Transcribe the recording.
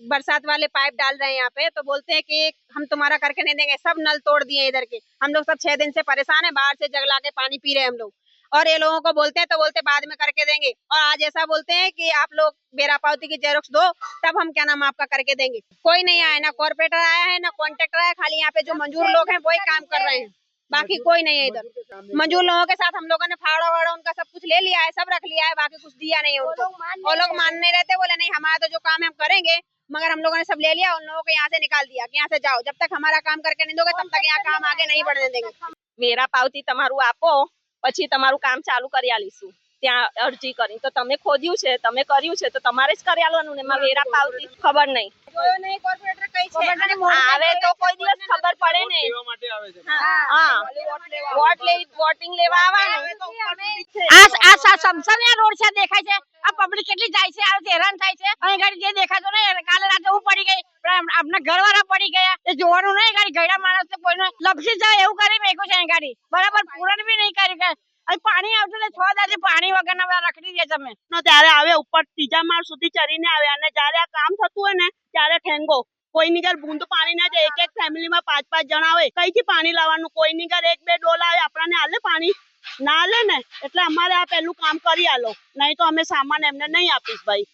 बरसात वाले पाइप डाल रहे हैं यहाँ पे, तो बोलते हैं कि हम तुम्हारा करके नहीं देंगे। सब नल तोड़ दिए इधर के। हम लोग सब 6 दिन से परेशान है, बाहर से जग ला के पानी पी रहे हैं हम लोग। और ये लोगों को बोलते हैं तो बोलते बाद में करके देंगे, और आज ऐसा बोलते हैं कि आप लोग बेरा पावती की जेरोक्स दो, तब हम क्या नाम आपका करके देंगे। कोई नहीं आया, ना कॉर्पोरेटर आया है, ना कॉन्ट्रैक्टर आया, खाली यहाँ पे जो मंजूर लोग हैं वही काम कर रहे हैं, बाकी कोई नहीं है इधर। मंजूर लोगों के साथ हम लोगों ने फावड़ा वाड़ा उनका सब कुछ ले लिया है, सब रख लिया है, बाकी कुछ दिया नहीं है उनको। वो लोग मान नहीं रहते, बोले नहीं हमारा तो जो काम है हम करेंगे, मगर हम लोगों ने सब ले लिया, उन लोगों को यहाँ से निकाल दिया कि यहाँ से जाओ, जब तक हमारा काम करके नहीं दोगे तब तक यहाँ काम आगे नहीं बढ़ने देंगे। વેરા પાવતી તમારું આપો, પછી તમારું કામ ચાલુ કરી આલીશું। ત્યાં અરજી કરી તો તમે ખોદ્યું છે, તમે કર્યું છે તો તમારે જ કરી આલવાનું ને, એમાં વેરા પાવતી ખબર નહીં આવે તો કોઈ દિવસ ખબર પડે ને। હા, વોટિંગ લેવા આવવાનું। આ સમસમિયા રોડ છે, દેખાય છે આ પબ્લિક કેટલી જાય છે, આ હેરાન થાય છે। અહીં ગાડી જે દેખાતો નહીં, કાલે રાતે હું પડી ગઈ, પણ આપણા ઘરવાળા પડી ગયા, એ જોવાનું નહીં। ગાડી ગયડા માણસ કોઈને લપસી જાય એવું કરી મેક્યું છે। ગાડી બરાબર પૂરણ બી નહીં કર્યું કે પાણી આવતું ને 6 દાડે પાણી વગરના રખડી દે તમે ત્યારે આવે ઉપર ત્રીજા માળ સુધી ચડીને આવે, અને જ્યારે આ કામ થતું હોય ને ત્યારે ઠેંગો કોઈની ઘર બૂંદ પાણી ના જાય। એક ફેમિલીમાં 5-5 જણા હોય, કઈથી પાણી લાવવાનું? કોઈની ઘર 1-2 ડોલ આવે, આપણને આલે પાણી ના આલે ને, એટલે અમારે આ પેલું કામ કરી આલો, નહીં તો અમે સામાન એમને નહીં આપીશ ભાઈ।